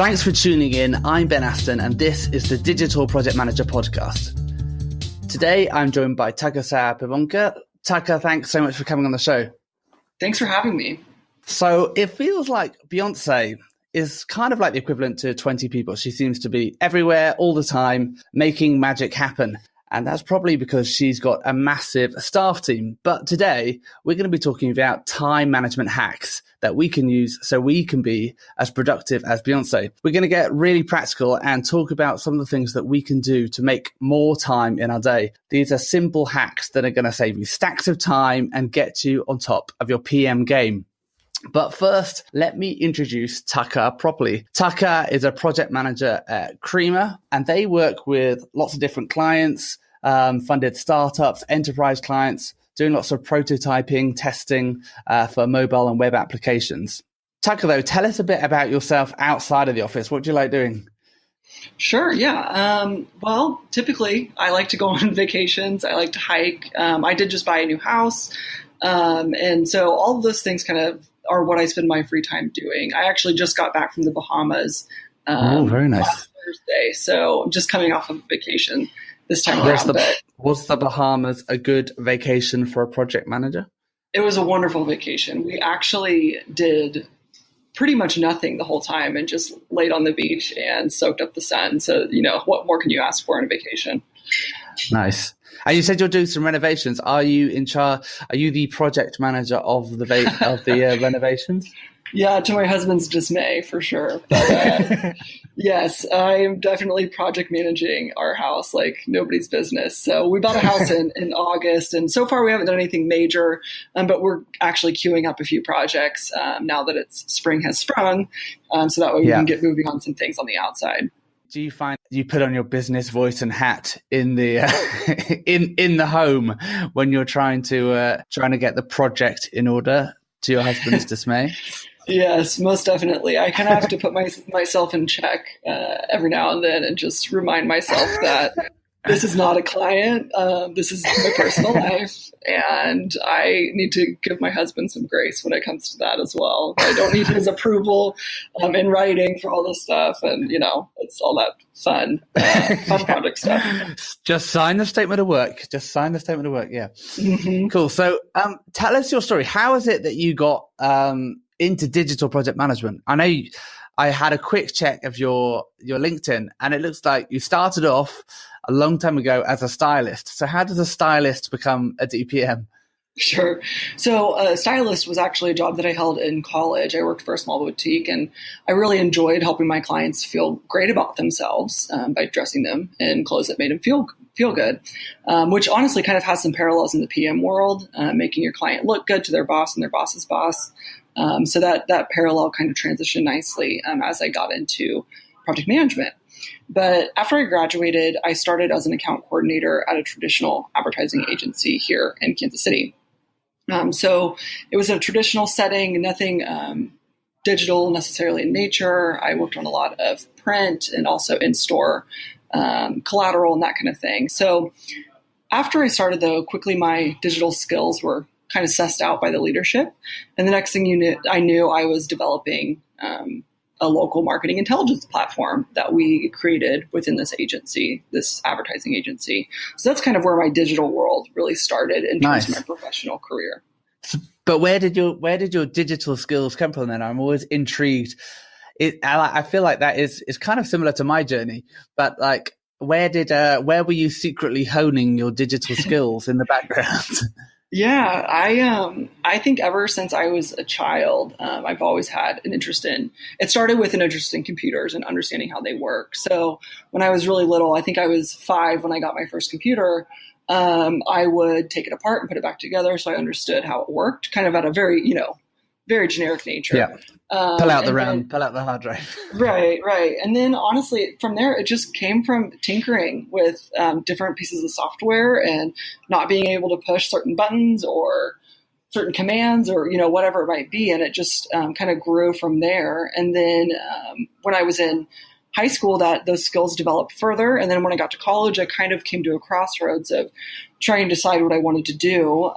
Thanks for tuning in. I'm Ben Aston, and this is the Digital Project Manager podcast. Today, I'm joined by Sauer-Pivonka. Taka, thanks so much for coming on the show. Thanks for having me. So it feels like Beyoncé is kind of like the equivalent to 20 people. She seems to be everywhere all the time, making magic happen. And that's probably because she's got a massive staff team. But today, we're going to be talking about time management hacks that we can use so we can be as productive as Beyoncé. We're going to get really practical and talk about some of the things that we can do to make more time in our day. These are simple hacks that are going to save you stacks of time and get you on top of your PM game. But first, let me introduce Taka properly. Taka is a project manager at Creamer, and they work with lots of different clients, funded startups, enterprise clients, doing lots of prototyping, testing for mobile and web applications. Taka, though, tell us a bit about yourself outside of the office. What do you like doing? Sure, yeah. Well, typically, I like to go on vacations. I like to hike. I did just buy a new house. And so all of those things kind of are what I spend my free time doing. I actually just got back from the Bahamas. Very nice. Last Thursday. So I'm just coming off of vacation this time around. Was the Bahamas a good vacation for a project manager? It was a wonderful vacation. We actually did pretty much nothing the whole time and just laid on the beach and soaked up the sun. So, what more can you ask for on a vacation? Nice. And you said you're doing some renovations. Are you in charge? Are you the project manager of the renovations? Yeah, to my husband's dismay, for sure. But yes, I am definitely project managing our house like nobody's business. So we bought a house in August, and so far we haven't done anything major, but we're actually queuing up a few projects now that spring has sprung, so that way we can get moving on some things on the outside. Do you find you put on your business voice and hat in the in the home when you're trying to get the project in order, to your husband's dismay? Yes, most definitely. I kind of have to put myself in check every now and then and just remind myself that this is not a client. This is my personal life, and I need to give my husband some grace when it comes to that as well. I don't need his approval in writing for all this stuff, and it's all that fun project stuff. Just sign the statement of work. Yeah. Mm-hmm. Cool. So, tell us your story. How is it that you got into digital project management? I know I had a quick check of your LinkedIn, and it looks like you started off a long time ago as a stylist. So how does a stylist become a DPM? Sure. So a stylist was actually a job that I held in college. I worked for a small boutique, and I really enjoyed helping my clients feel great about themselves by dressing them in clothes that made them feel good, which honestly kind of has some parallels in the PM world, making your client look good to their boss and their boss's boss. So that parallel kind of transitioned nicely as I got into project management. But after I graduated, I started as an account coordinator at a traditional advertising agency here in Kansas City. So it was a traditional setting, nothing digital necessarily in nature. I worked on a lot of print and also in-store collateral and that kind of thing. So after I started, though, quickly my digital skills were kind of sussed out by the leadership. And the next thing I knew I was developing a local marketing intelligence platform that we created within this agency, this advertising agency. So that's kind of where my digital world really started in terms of my professional career. But where did your digital skills come from then? I'm always intrigued. I feel like that is kind of similar to my journey, but like, where were you secretly honing your digital skills in the background? Yeah, I think ever since I was a child, I've always had an interest it started with an interest in computers and understanding how they work. So when I was really little, I think I was 5 when I got my first computer, I would take it apart and put it back together so I understood how it worked, kind of at a very, very generic nature. Yeah. Pull out the hard drive. Right. And then honestly, from there, it just came from tinkering with different pieces of software and not being able to push certain buttons or certain commands or, whatever it might be. And it just kind of grew from there. And then when I was in high school, those skills developed further. And then when I got to college, I kind of came to a crossroads of trying to decide what I wanted to do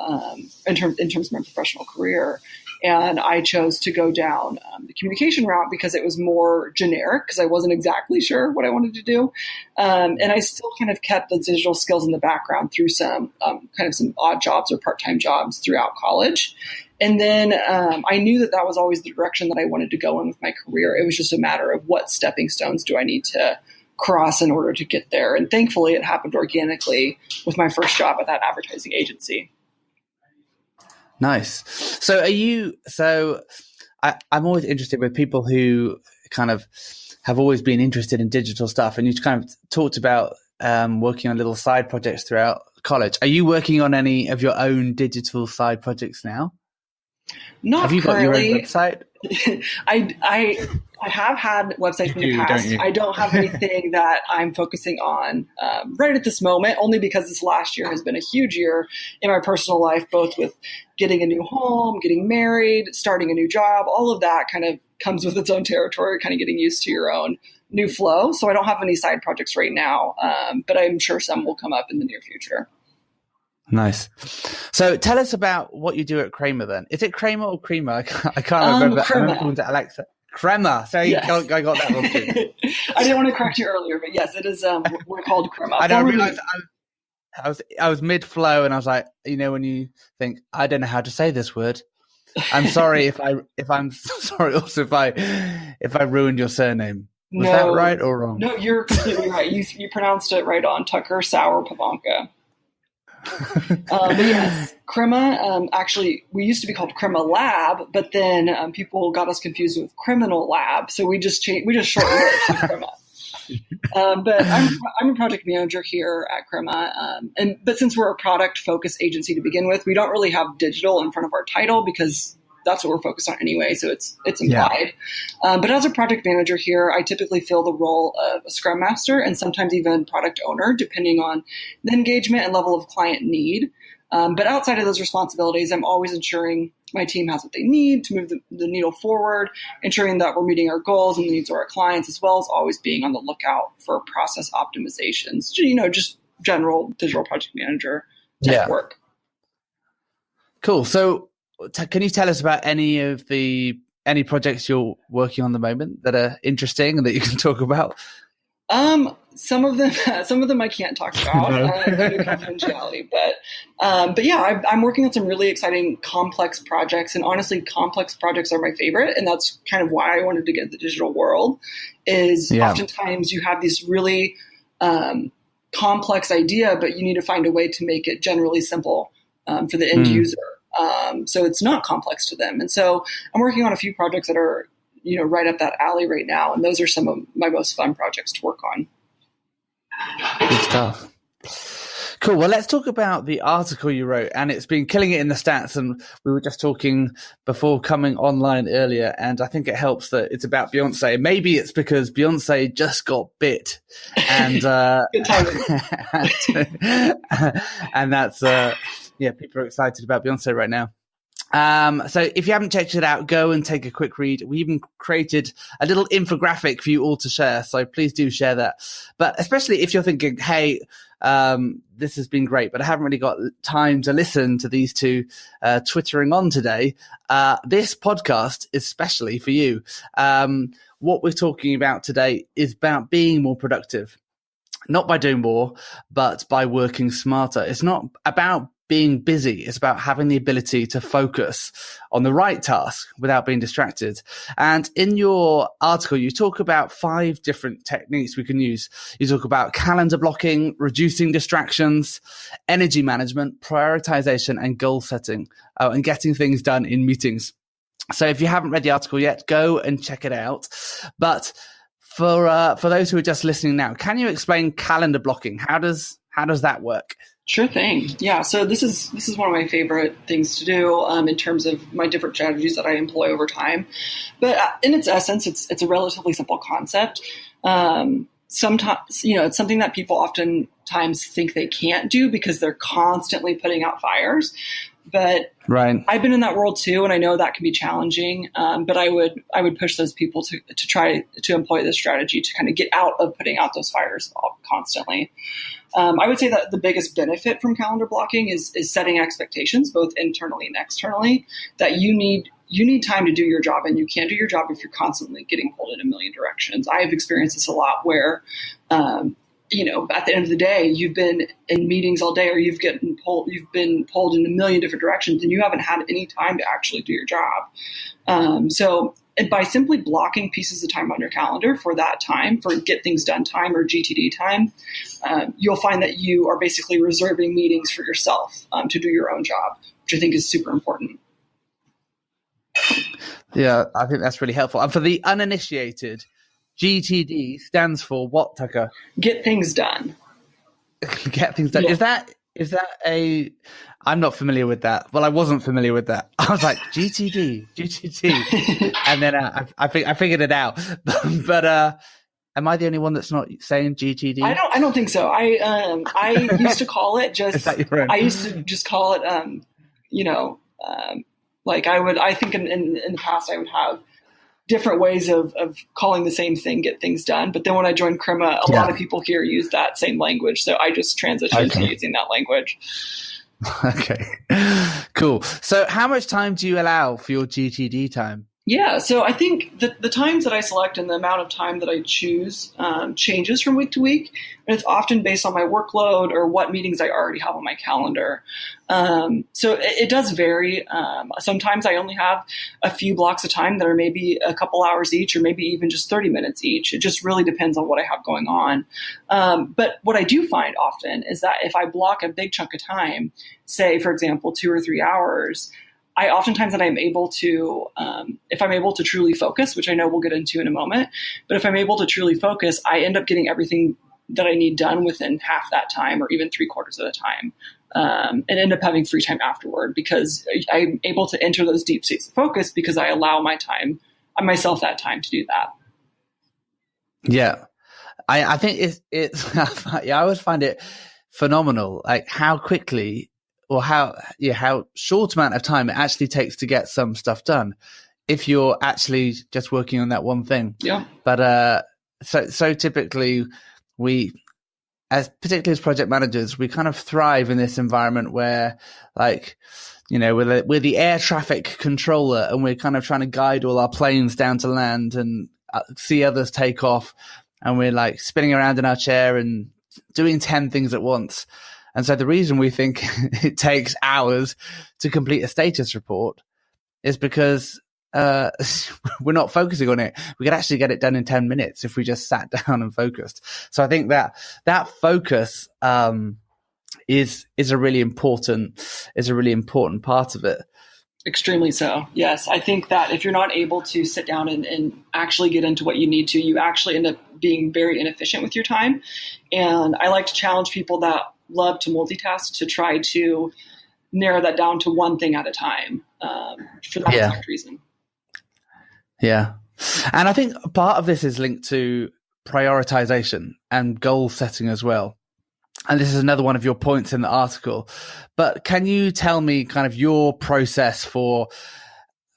in terms of my professional career. And I chose to go down the communication route because it was more generic, because I wasn't exactly sure what I wanted to do. And I still kind of kept the digital skills in the background through some some odd jobs or part-time jobs throughout college. And then I knew that was always the direction that I wanted to go in with my career. It was just a matter of what stepping stones do I need to cross in order to get there. And thankfully, it happened organically with my first job at that advertising agency. Nice. So I'm always interested with people who kind of have always been interested in digital stuff. And you kind of talked about working on little side projects throughout college. Are you working on any of your own digital side projects now? Not have you currently. Got your own website? I have had websites in the past. I don't have anything that I'm focusing on right at this moment, only because this last year has been a huge year in my personal life, both with getting a new home, getting married, starting a new job. All of that kind of comes with its own territory, kind of getting used to your own new flow. So I don't have any side projects right now, but I'm sure some will come up in the near future. Nice. So tell us about what you do at Kramer then. Is it Kramer or Creamer? I can't remember. Kramer. To Alexa. Kramer. So yes. I got that wrong too. I didn't want to correct you earlier, but yes, it is. We're called Kramer. I don't realize I was mid flow and I was like, when you think, I don't know how to say this word. I'm sorry if I'm sorry also if I ruined your surname. Was that right or wrong? No, you're completely right. You pronounced it right on. Tucker Sauer-Pivonka. But yes, Crema, actually, we used to be called Crema Lab, but then people got us confused with Criminal Lab, so we just shortened it to Crema. But I'm a project manager here at Crema, but since we're a product focused agency to begin with, we don't really have digital in front of our title because that's what we're focused on anyway, so it's implied. Yeah. But as a project manager here, I typically fill the role of a scrum master and sometimes even product owner, depending on the engagement and level of client need. But outside of those responsibilities, I'm always ensuring my team has what they need to move the needle forward, ensuring that we're meeting our goals and the needs of our clients, as well as always being on the lookout for process optimizations, just general digital project manager type work. Cool. So can you tell us about any projects you're working on at the moment that are interesting and that you can talk about? Some of them I can't talk about due to confidentiality, but yeah, I'm working on some really exciting complex projects, and honestly, complex projects are my favorite, and that's kind of why I wanted to get into the digital world. Oftentimes you have this really complex idea, but you need to find a way to make it generally simple for the end user. So it's not complex to them. And so I'm working on a few projects that are, right up that alley right now. And those are some of my most fun projects to work on. Good stuff. Cool. Well, let's talk about the article you wrote, and it's been killing it in the stats. And we were just talking before coming online earlier, and I think it helps that it's about Beyoncé. Maybe it's because Beyoncé just got bit, and good timing. and that's people are excited about Beyoncé right now. So if you haven't checked it out, go and take a quick read. We even created a little infographic for you all to share. So please do share that. But especially if you're thinking, hey, this has been great, but I haven't really got time to listen to these two twittering on today. This podcast is specially for you. What we're talking about today is about being more productive, not by doing more, but by working smarter. It's not about being busy. It's about having the ability to focus on the right task without being distracted. And in your article, you talk about 5 different techniques we can use. You talk about calendar blocking, reducing distractions, energy management, prioritization, and goal setting, and getting things done in meetings. So if you haven't read the article yet, go and check it out. But for those who are just listening now, can you explain calendar blocking? How does that work? Sure thing. Yeah. So this is one of my favorite things to do in terms of my different strategies that I employ over time. But in its essence, it's a relatively simple concept. Sometimes, it's something that people oftentimes think they can't do because they're constantly putting out fires. But right. I've been in that world too, and I know that can be challenging. But I would push those people to try to employ this strategy to kind of get out of putting out those fires constantly. I would say that the biggest benefit from calendar blocking is setting expectations, both internally and externally, that you need you need time to do your job, and you can't do your job if you're constantly getting pulled in a million directions. I have experienced this a lot where, at the end of the day, you've been in meetings all day, or you've been pulled in a million different directions, and you haven't had any time to actually do your job. So by simply blocking pieces of time on your calendar for that time, for get things done time or GTD time, you'll find that you are basically reserving meetings for yourself to do your own job, which I think is super important. Yeah, I think that's really helpful. And for the uninitiated, GTD stands for what, Tucker? Get things done. Get things done. Yeah. Is that a? I'm not familiar with that. Well, I wasn't familiar with that. I was like GTD, and then I figured it out. But am I the only one that's not saying GTD? I don't think so. I used to call it just. Is that your friend? I used to just call it. I think in the past I would have different ways of calling the same thing, get things done. But then when I joined Crema, a lot of people here use that same language. So I just transitioned to using that language. Okay, cool. So how much time do you allow for your GTD time? Yeah, so I think the times that I select and the amount of time that I choose changes from week to week. And it's often based on my workload or what meetings I already have on my calendar. So it does vary. Sometimes I only have a few blocks of time that are maybe a couple hours each, or maybe even just 30 minutes each. It just really depends on what I have going on. But what I do find often is that if I block a big chunk of time, say, for example, 2 or 3 hours, I oftentimes that I'm able to, if I'm able to truly focus, which I know we'll get into in a moment, but if I'm able to truly focus, I end up getting everything that I need done within half that time, or even 3/4 of the time, and end up having free time afterward, because I'm able to enter those deep states of focus because I allow myself that time to do that. Yeah, I think it's I always find it phenomenal, like how quickly or how short amount of time it actually takes to get some stuff done if you're actually just working on that one thing. Yeah. But so typically particularly as project managers, we kind of thrive in this environment where, like, we're the air traffic controller, and we're kind of trying to guide all our planes down to land and see others take off, and we're like spinning around in our chair and doing 10 things at once. And so the reason we think it takes hours to complete a status report is because we're not focusing on it. We could actually get it done in 10 minutes if we just sat down and focused. So I think that focus is a really important part of it. Extremely so. Yes. I think that if you're not able to sit down and actually get into what you need to, you actually end up being very inefficient with your time. And I like to challenge people that love to multitask to try to narrow that down to one thing at a time, for that exact reason. Yeah. And I think part of this is linked to prioritization and goal setting as well. And this is another one of your points in the article. But can you tell me kind of your process for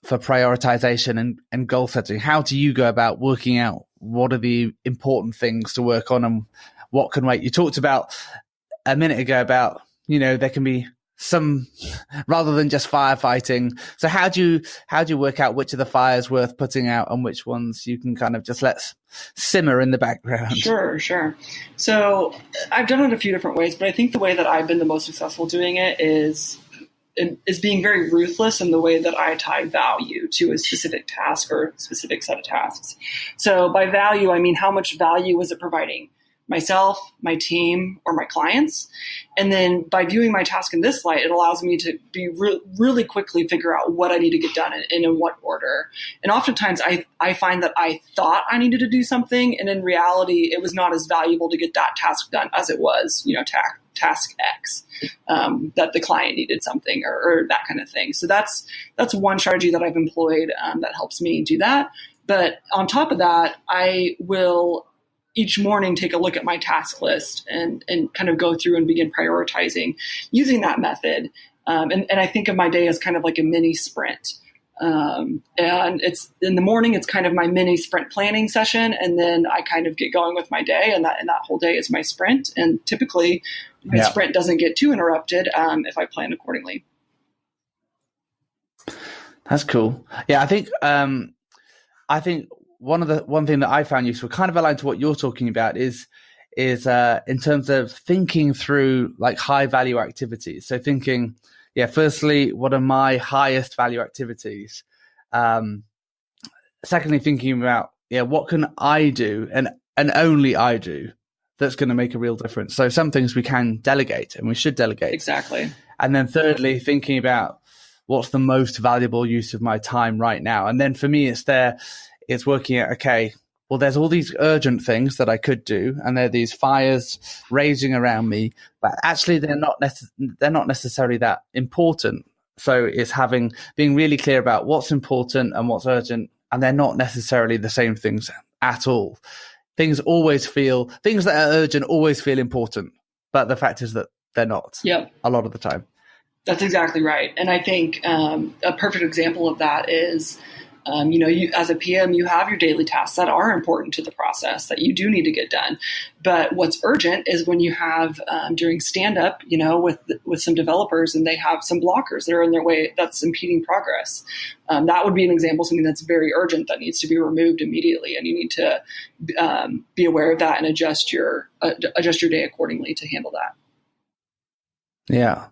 prioritization and goal setting? How do you go about working out what are the important things to work on and what can wait? You talked about a minute ago about, there can be some, rather than just firefighting. So how do you work out which of the fires worth putting out and which ones you can kind of just let simmer in the background? Sure. So I've done it a few different ways, but I think the way that I've been the most successful doing it is being very ruthless in the way that I tie value to a specific task or a specific set of tasks. So by value, I mean, how much value is it providing myself, my team, or my clients? And then by viewing my task in this light, it allows me to be really quickly figure out what I need to get done and in what order. And oftentimes I find that I thought I needed to do something, and in reality, it was not as valuable to get that task done as it was, task X, that the client needed something or that kind of thing. So that's one strategy that I've employed that helps me do that. But on top of that, I will each morning take a look at my task list and kind of go through and begin prioritizing using that method. And I think of my day as kind of like a mini sprint. And it's in the morning, it's kind of my mini sprint planning session. And then I kind of get going with my day, and that whole day is my sprint. And typically my sprint doesn't get too interrupted if I plan accordingly. That's cool. Yeah, I think one thing that I found useful, kind of aligned to what you're talking about, is in terms of thinking through like high value activities. So thinking, yeah, firstly, what are my highest value activities? Secondly, thinking about, yeah, what can I do and only I do that's going to make a real difference. So some things we can delegate and we should delegate. Exactly. And then thirdly, thinking about what's the most valuable use of my time right now. And then for me, it's working out, okay, well, there's all these urgent things that I could do, and there are these fires raging around me, but actually they're not necessarily that important. So it's being really clear about what's important and what's urgent, and they're not necessarily the same things at all. Things that are urgent always feel important, but the fact is that they're not. Yep. A lot of the time. That's exactly right. And I think a perfect example of that is, you, as a PM, you have your daily tasks that are important to the process that you do need to get done. But what's urgent is when you have during stand-up, with some developers and they have some blockers that are in their way that's impeding progress. That would be an example of something that's very urgent that needs to be removed immediately. And you need to be aware of that and adjust your day accordingly to handle that. Yeah.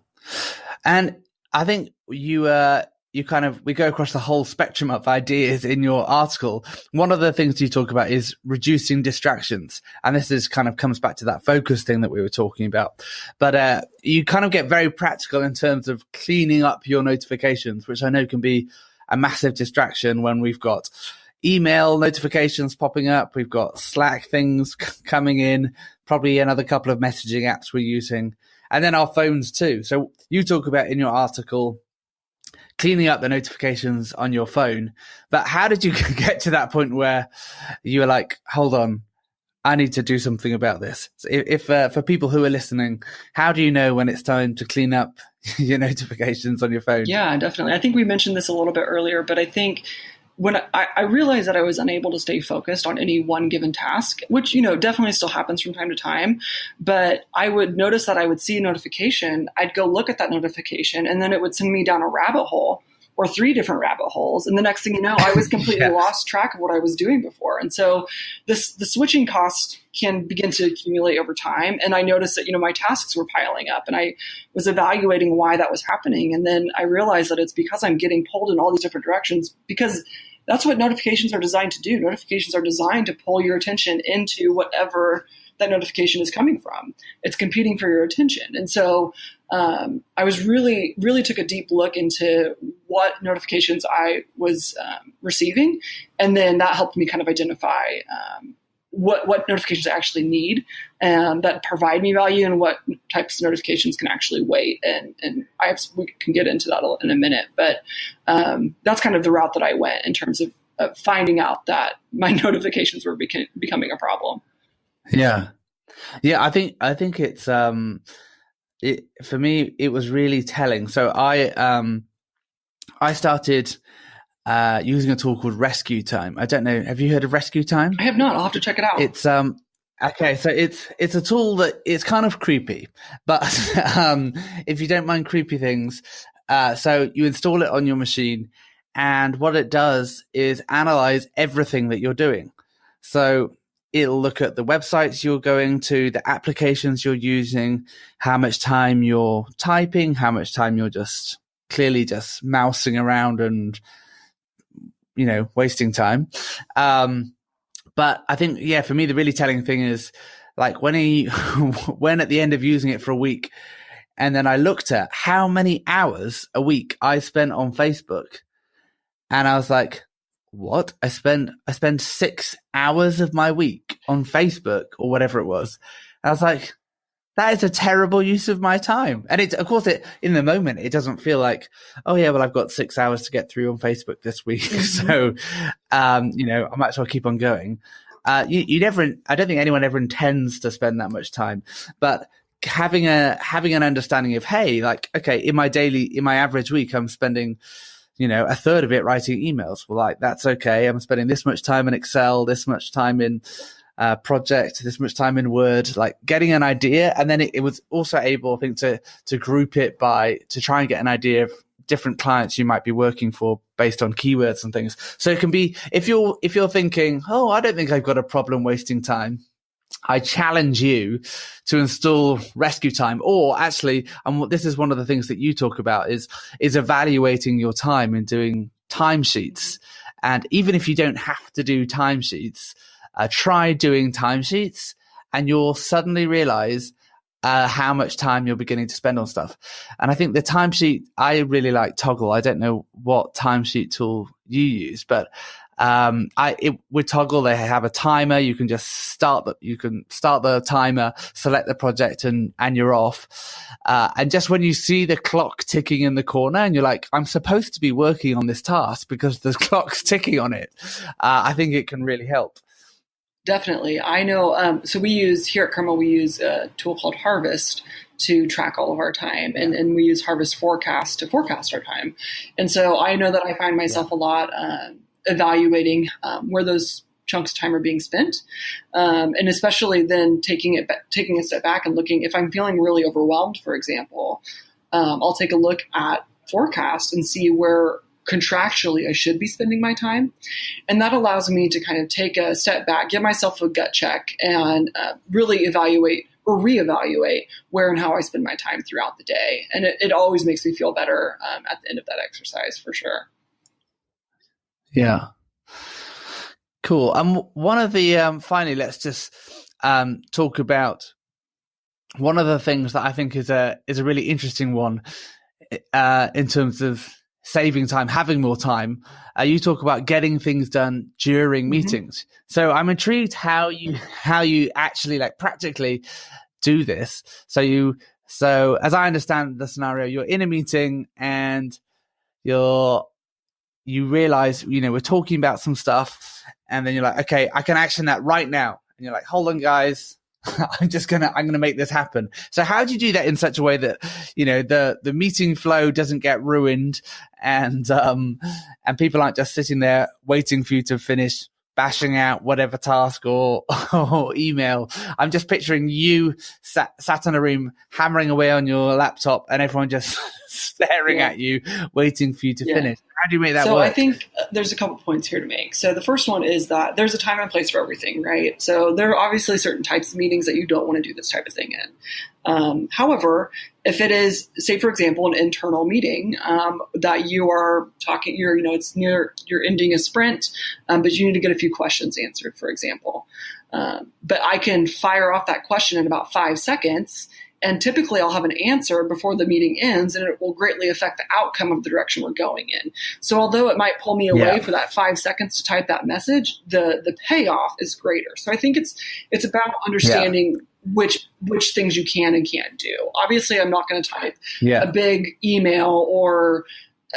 And I think we go across the whole spectrum of ideas in your article. One of the things you talk about is reducing distractions. And this is kind of comes back to that focus thing that we were talking about. But you kind of get very practical in terms of cleaning up your notifications, which I know can be a massive distraction when we've got email notifications popping up. We've got Slack things coming in, probably another couple of messaging apps we're using, and then our phones too. So you talk about in your article cleaning up the notifications on your phone. But how did you get to that point where you were like, hold on, I need to do something about this? So if for people who are listening, how do you know when it's time to clean up your notifications on your phone? Yeah, definitely. I think we mentioned this a little bit earlier, but I think when I realized that I was unable to stay focused on any one given task, which, definitely still happens from time to time, but I would notice that I would see a notification, I'd go look at that notification, and then it would send me down a rabbit hole or 3 different rabbit holes. And the next thing you know, I was completely lost track of what I was doing before. And so the switching cost can begin to accumulate over time. And I noticed that, my tasks were piling up, and I was evaluating why that was happening. And then I realized that it's because I'm getting pulled in all these different directions, because that's what notifications are designed to do. Notifications are designed to pull your attention into whatever that notification is coming from. It's competing for your attention. And so I was really took a deep look into what notifications I was receiving. And then that helped me kind of identify what notifications I actually need that provide me value, and what types of notifications can actually wait. And we can get into that in a minute, but that's kind of the route that I went in terms of finding out that my notifications were becoming a problem. Yeah. I think it's for me it was really telling. So I started using a tool called Rescue Time. I don't know. Have you heard of Rescue Time? I have not. I'll have to check it out. It's okay. So it's a tool that it's kind of creepy, but if you don't mind creepy things, so you install it on your machine, and what it does is analyze everything that you're doing. So it'll look at the websites you're going to, the applications you're using, how much time you're typing, how much time you're just clearly just mousing around and, wasting time. But I think, for me, the really telling thing is like when at the end of using it for a week, and then I looked at how many hours a week I spent on Facebook, and I was like, what? I spend 6 hours of my week on Facebook or whatever it was. And I was like, that is a terrible use of my time. And of course, in the moment, it doesn't feel like, oh yeah, well, I've got 6 hours to get through on Facebook this week. So, I might as well keep on going. I don't think anyone ever intends to spend that much time, but having an understanding of, hey, like, okay, in my average week, I'm spending, a third of it writing emails. Well, like, that's okay. I'm spending this much time in Excel, this much time in project, this much time in Word, like getting an idea. And then it was also able, I think, to group it to try and get an idea of different clients you might be working for based on keywords and things. So it can be, if you're thinking, oh, I don't think I've got a problem wasting time, I challenge you to install rescue time, or actually, and this is one of the things that you talk about is evaluating your time and doing timesheets. And even if you don't have to do timesheets, try doing timesheets, and you'll suddenly realize how much time you're beginning to spend on stuff. And I think the timesheet, I really like Toggle. I don't know what timesheet tool you use, but with Toggle, they have a timer. You can just start the timer, select the project, and you're off. And just when you see the clock ticking in the corner and you're like, I'm supposed to be working on this task because the clock's ticking on it, I think it can really help. Definitely. I know. So we use here at Kerma, we use a tool called Harvest to track all of our time. And we use Harvest Forecast to forecast our time. And so I know that I find myself a lot evaluating where those chunks of time are being spent. And especially then taking a step back and looking, if I'm feeling really overwhelmed, for example, I'll take a look at Forecast and see where contractually I should be spending my time. And that allows me to kind of take a step back, give myself a gut check, and really evaluate or reevaluate where and how I spend my time throughout the day. And it always makes me feel better at the end of that exercise, for sure. Yeah. Cool. One of the, finally, let's just talk about one of the things that I think is a really interesting one in terms of saving time, having more time. You talk about getting things done during meetings. So I'm intrigued how you actually practically do this. So as I understand the scenario, you're in a meeting and you realize, we're talking about some stuff, and then you're like, okay, I can action that right now. And you're like, hold on, guys. I'm going to make this happen. So how do you do that in such a way that, the meeting flow doesn't get ruined, and people aren't just sitting there waiting for you to finish bashing out whatever task or email? I'm just picturing you sat in a room hammering away on your laptop and everyone just staring at you, waiting for you to finish. How do you make that work? So I think there's a couple points here to make. So the first one is that there's a time and place for everything, right? So there are obviously certain types of meetings that you don't want to do this type of thing in. However, if it is, say, for example, an internal meeting that you are talking, you're ending a sprint, but you need to get a few questions answered, for example. But I can fire off that question in about 5 seconds. And typically I'll have an answer before the meeting ends, and it will greatly affect the outcome of the direction we're going in. So although it might pull me away for that 5 seconds to type that message, the payoff is greater. So I think it's about understanding which things you can and can't do. Obviously, I'm not going to type a big email or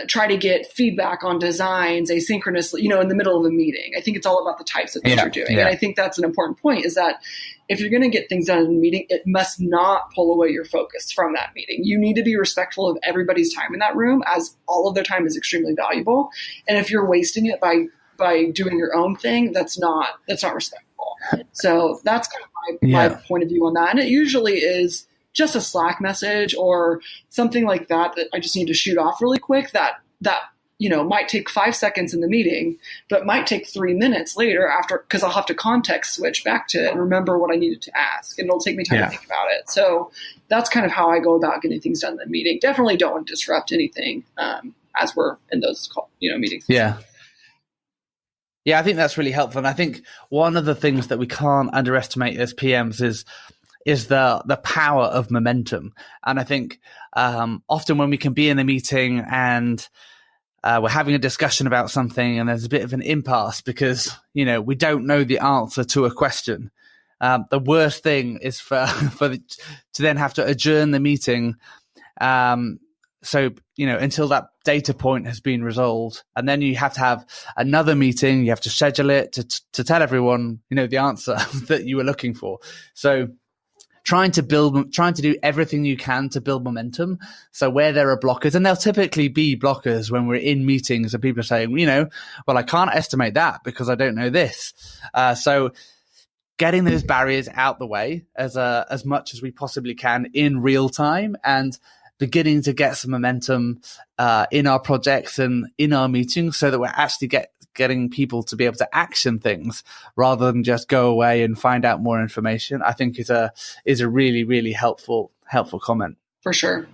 try to get feedback on designs asynchronously, in the middle of a meeting. I think it's all about the types of things you're doing. And I think that's an important point, is that if you're going to get things done in a meeting, it must not pull away your focus from that meeting. You need to be respectful of everybody's time in that room, as all of their time is extremely valuable. And if you're wasting it by doing your own thing, that's not respectful. So that's kind of my point of view on that. And it usually is just a Slack message or something like that I just need to shoot off really quick that might take 5 seconds in the meeting, but might take 3 minutes later after, because I'll have to context switch back to it and remember what I needed to ask. And it'll take me time to think about it. So that's kind of how I go about getting things done in the meeting. Definitely don't want to disrupt anything as we're in those meetings. Yeah. Yeah, I think that's really helpful. And I think one of the things that we can't underestimate as PMs is the power of momentum. And I think often when we can be in a meeting and we're having a discussion about something and there's a bit of an impasse because, we don't know the answer to a question. The worst thing is to then have to adjourn the meeting. So, until that data point has been resolved, and then you have to have another meeting, you have to schedule it to tell everyone, the answer that you were looking for. So trying to do everything you can to build momentum. So where there are blockers, and there'll typically be blockers when we're in meetings and people are saying, well, I can't estimate that because I don't know this. So getting those barriers out the way as much as we possibly can in real time, and beginning to get some momentum in our projects and in our meetings, so that we're actually getting people to be able to action things rather than just go away and find out more information, I think is a really, really helpful comment. For sure.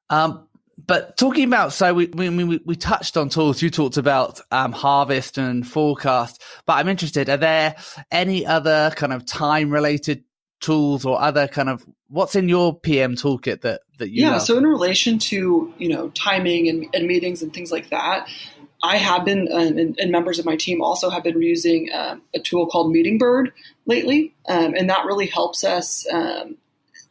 But talking about, so we touched on tools. You talked about harvest and forecast, but I'm interested, are there any other kind of time related tools or other kind of, what's in your PM toolkit that you love? So in relation to, timing and meetings and things like that, I have been, and members of my team also have been using a tool called Meeting Bird lately. And that really helps us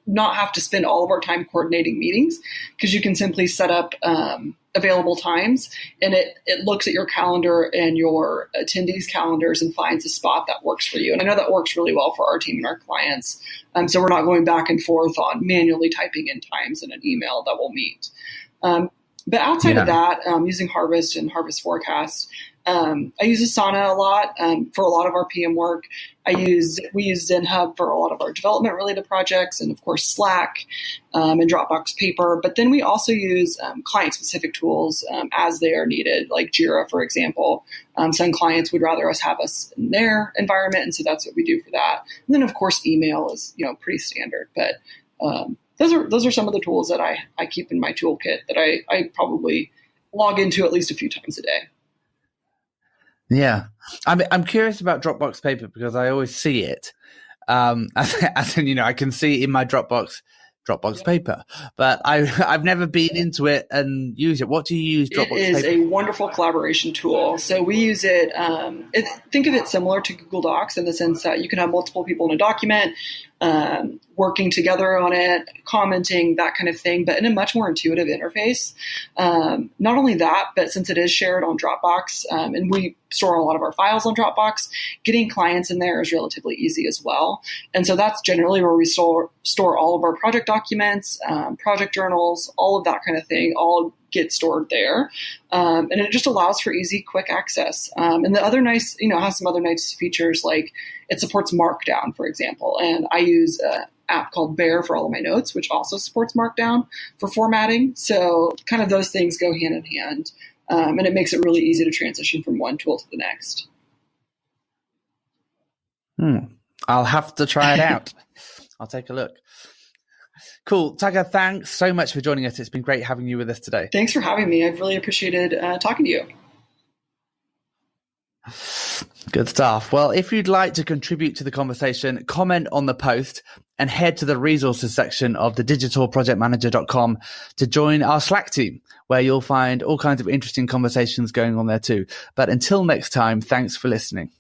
not have to spend all of our time coordinating meetings, because you can simply set up available times, and it looks at your calendar and your attendees' calendars and finds a spot that works for you. And I know that works really well for our team and our clients. So we're not going back and forth on manually typing in times in an email that we'll meet. But outside of that, using Harvest and Harvest Forecast, I use Asana a lot for a lot of our PM work. We use ZenHub for a lot of our development related projects, and of course Slack and Dropbox Paper. But then we also use client specific tools as they are needed, like Jira, for example. Some clients would rather have us in their environment, and so that's what we do for that. And then of course email is pretty standard, but those are some of the tools that I keep in my toolkit that I probably log into at least a few times a day. Yeah, I'm curious about Dropbox Paper, because I always see it as in, I can see in my Dropbox Paper, but I've never been into it and used it. What do you use Dropbox Paper? It is a wonderful collaboration tool. So we use it, think of it similar to Google Docs in the sense that you can have multiple people in a document working together on it, commenting, that kind of thing, but in a much more intuitive interface. Not only that, but since it is shared on Dropbox, and we store a lot of our files on Dropbox, getting clients in there is relatively easy as well. And so that's generally where we store all of our project documents, project journals, all of that kind of thing, all get stored there. And it just allows for easy, quick access. And the other nice, has some other nice features, like it supports Markdown, for example. And I use an app called Bear for all of my notes, which also supports Markdown for formatting. So kind of those things go hand in hand. And it makes it really easy to transition from one tool to the next. I'll have to try it out. I'll take a look. Cool. Tucker, thanks so much for joining us. It's been great having you with us today. Thanks for having me. I've really appreciated talking to you. Good stuff. Well, if you'd like to contribute to the conversation, comment on the post and head to the resources section of thedigitalprojectmanager.com to join our Slack team, where you'll find all kinds of interesting conversations going on there too. But until next time, thanks for listening.